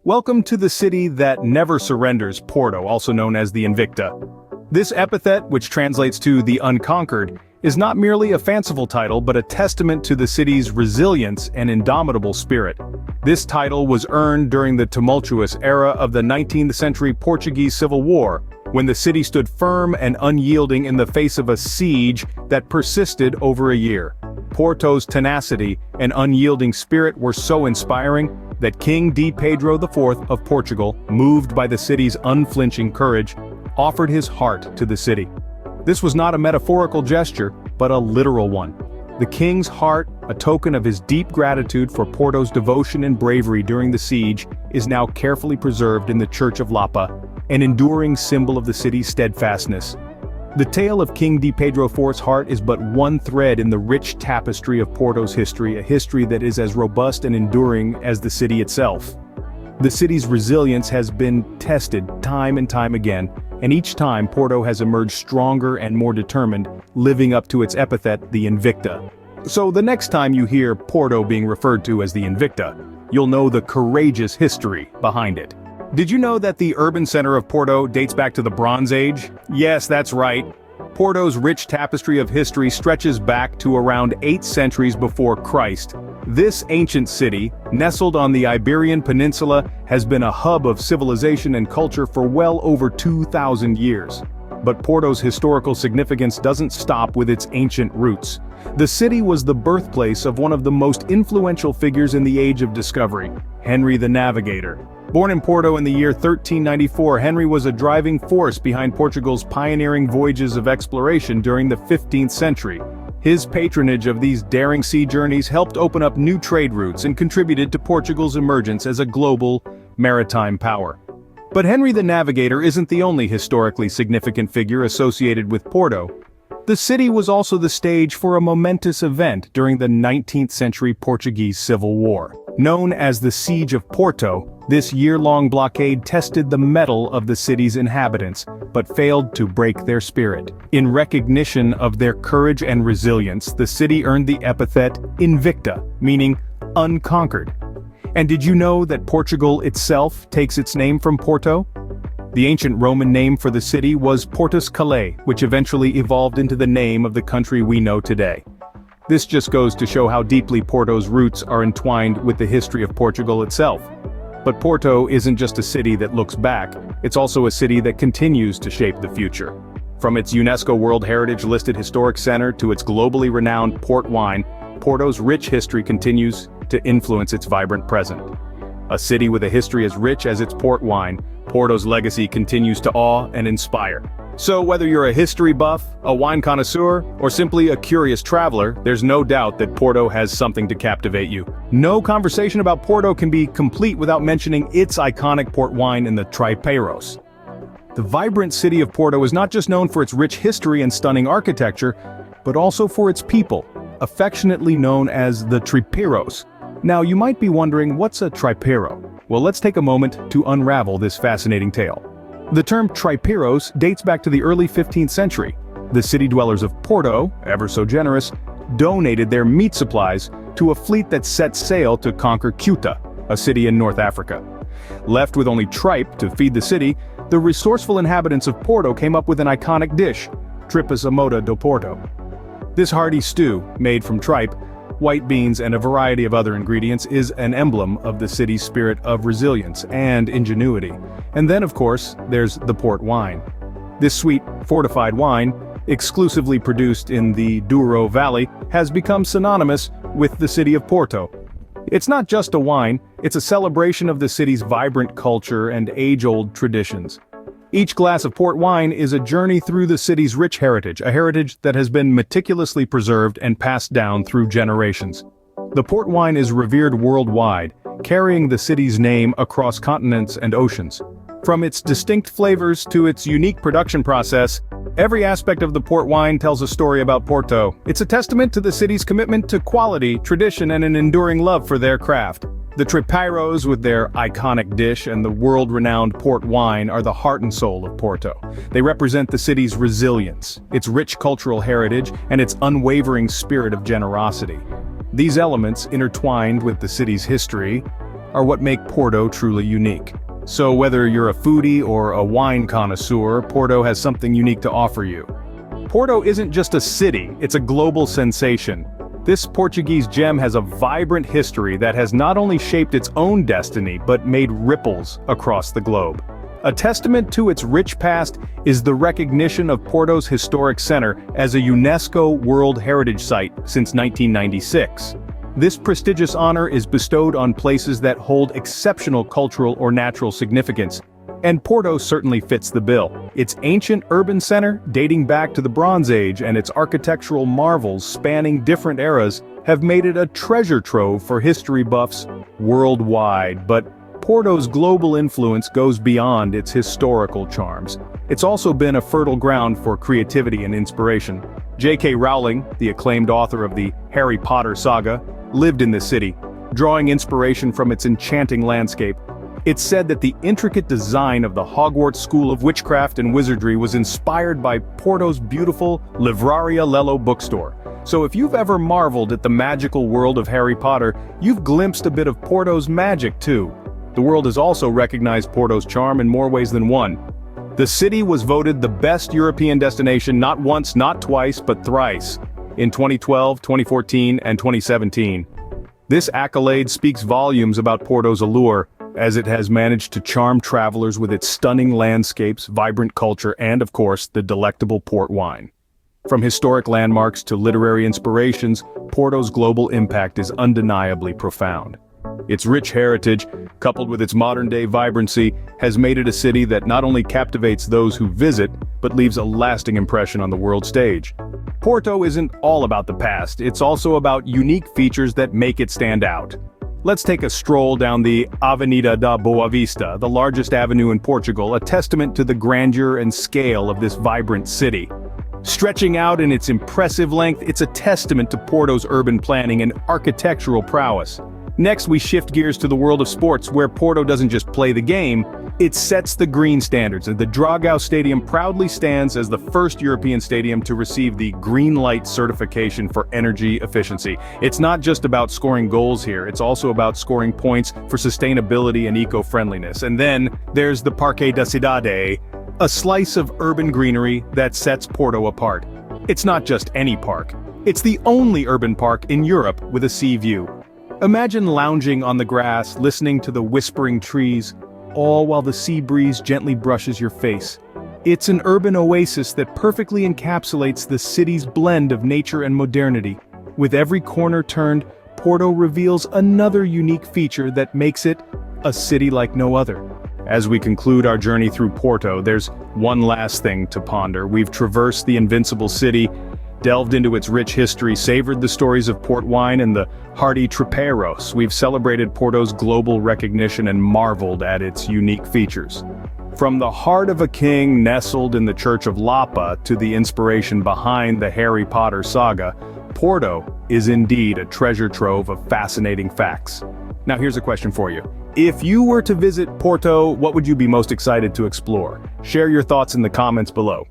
Welcome to the city that never surrenders, Porto, also known as the Invicta. This epithet, which translates to the unconquered, is not merely a fanciful title but a testament to the city's resilience and indomitable spirit. This title was earned during the tumultuous era of the 19th century Portuguese Civil War, when the city stood firm and unyielding in the face of a siege that persisted over a year. Porto's tenacity and unyielding spirit were so inspiring that King D. Pedro IV of Portugal, moved by the city's unflinching courage, offered his heart to the city. This was not a metaphorical gesture, but a literal one. The king's heart, a token of his deep gratitude for Porto's devotion and bravery during the siege, is now carefully preserved in the Church of Lapa, an enduring symbol of the city's steadfastness. The tale of King D. Pedro IV's heart is but one thread in the rich tapestry of Porto's history, a history that is as robust and enduring as the city itself. The city's resilience has been tested time and time again, and each time Porto has emerged stronger and more determined, living up to its epithet, the Invicta. So the next time you hear Porto being referred to as the Invicta, you'll know the courageous history behind it. Did you know that the urban center of Porto dates back to the Bronze Age? Yes, that's right. Porto's rich tapestry of history stretches back to around 8 centuries before Christ. This ancient city, nestled on the Iberian Peninsula, has been a hub of civilization and culture for well over 2,000 years. But Porto's historical significance doesn't stop with its ancient roots. The city was the birthplace of one of the most influential figures in the Age of Discovery, Henry the Navigator. Born in Porto in the year 1394, Henry was a driving force behind Portugal's pioneering voyages of exploration during the 15th century. His patronage of these daring sea journeys helped open up new trade routes and contributed to Portugal's emergence as a global, maritime power. But Henry the Navigator isn't the only historically significant figure associated with Porto. The city was also the stage for a momentous event during the 19th century Portuguese Civil War. Known as the Siege of Porto, this year-long blockade tested the mettle of the city's inhabitants, but failed to break their spirit. In recognition of their courage and resilience, the city earned the epithet Invicta, meaning unconquered. And did you know that Portugal itself takes its name from Porto? The ancient Roman name for the city was Portus Calais, which eventually evolved into the name of the country we know today. This just goes to show how deeply Porto's roots are entwined with the history of Portugal itself. But Porto isn't just a city that looks back, it's also a city that continues to shape the future. From its UNESCO World Heritage listed historic center to its globally renowned port wine, Porto's rich history continues to influence its vibrant present. A city with a history as rich as its port wine, Porto's legacy continues to awe and inspire. So whether you're a history buff, a wine connoisseur, or simply a curious traveler, there's no doubt that Porto has something to captivate you. No conversation about Porto can be complete without mentioning its iconic port wine in the Tripeiros. The vibrant city of Porto is not just known for its rich history and stunning architecture, but also for its people, affectionately known as the Tripeiros. Now you might be wondering, what's a Tripeiro? Well, let's take a moment to unravel this fascinating tale. The term Tripeiros dates back to the early 15th century. The city dwellers of Porto, ever so generous, donated their meat supplies to a fleet that set sail to conquer Ceuta, a city in North Africa. Left with only tripe to feed the city, the resourceful inhabitants of Porto came up with an iconic dish, tripas à moda do Porto. This hearty stew, made from tripe, white beans and a variety of other ingredients, is an emblem of the city's spirit of resilience and ingenuity. And then, of course, there's the port wine. This sweet, fortified wine, exclusively produced in the Douro Valley, has become synonymous with the city of Porto. It's not just a wine, it's a celebration of the city's vibrant culture and age-old traditions. Each glass of port wine is a journey through the city's rich heritage, a heritage that has been meticulously preserved and passed down through generations. The port wine is revered worldwide, carrying the city's name across continents and oceans. From its distinct flavors to its unique production process, every aspect of the port wine tells a story about Porto. It's a testament to the city's commitment to quality, tradition, and an enduring love for their craft. The Tripeiros, with their iconic dish and the world-renowned port wine, are the heart and soul of Porto. They represent the city's resilience, its rich cultural heritage, and its unwavering spirit of generosity. These elements, intertwined with the city's history, are what make Porto truly unique. So whether you're a foodie or a wine connoisseur, Porto has something unique to offer you. Porto isn't just a city, it's a global sensation. This Portuguese gem has a vibrant history that has not only shaped its own destiny but made ripples across the globe. A testament to its rich past is the recognition of Porto's historic center as a UNESCO World Heritage Site since 1996. This prestigious honor is bestowed on places that hold exceptional cultural or natural significance, and Porto certainly fits the bill. Its ancient urban center, dating back to the Bronze Age, and its architectural marvels spanning different eras have made it a treasure trove for history buffs worldwide. But Porto's global influence goes beyond its historical charms. It's also been a fertile ground for creativity and inspiration. J.K. Rowling, the acclaimed author of the Harry Potter saga, lived in this city, drawing inspiration from its enchanting landscape. It's said that the intricate design of the Hogwarts School of Witchcraft and Wizardry was inspired by Porto's beautiful Livraria Lello bookstore. So if you've ever marveled at the magical world of Harry Potter, you've glimpsed a bit of Porto's magic too. The world has also recognized Porto's charm in more ways than one. The city was voted the best European destination not once, not twice, but thrice, in 2012, 2014, and 2017. This accolade speaks volumes about Porto's allure, as it has managed to charm travelers with its stunning landscapes, vibrant culture, and of course, the delectable port wine. From historic landmarks to literary inspirations, Porto's global impact is undeniably profound. Its rich heritage, coupled with its modern-day vibrancy, has made it a city that not only captivates those who visit, but leaves a lasting impression on the world stage. Porto isn't all about the past, it's also about unique features that make it stand out. Let's take a stroll down the Avenida da Boa Vista, the largest avenue in Portugal, a testament to the grandeur and scale of this vibrant city. Stretching out in its impressive length, it's a testament to Porto's urban planning and architectural prowess. Next, we shift gears to the world of sports, where Porto doesn't just play the game, it sets the green standards, and the Dragão Stadium proudly stands as the first European stadium to receive the Green Light certification for energy efficiency. It's not just about scoring goals here, it's also about scoring points for sustainability and eco-friendliness. And then, there's the Parque da Cidade, a slice of urban greenery that sets Porto apart. It's not just any park, it's the only urban park in Europe with a sea view. Imagine lounging on the grass, listening to the whispering trees, all while the sea breeze gently brushes your face. It's an urban oasis that perfectly encapsulates the city's blend of nature and modernity. With every corner turned, Porto reveals another unique feature that makes it a city like no other. As we conclude our journey through Porto, there's one last thing to ponder. We've traversed the invincible city, delved into its rich history, savored the stories of port wine and the hearty tropeiros. We've celebrated Porto's global recognition and marveled at its unique features. From the heart of a king nestled in the Church of Lapa to the inspiration behind the Harry Potter saga, Porto is indeed a treasure trove of fascinating facts. Now here's a question for you. If you were to visit Porto, what would you be most excited to explore? Share your thoughts in the comments below.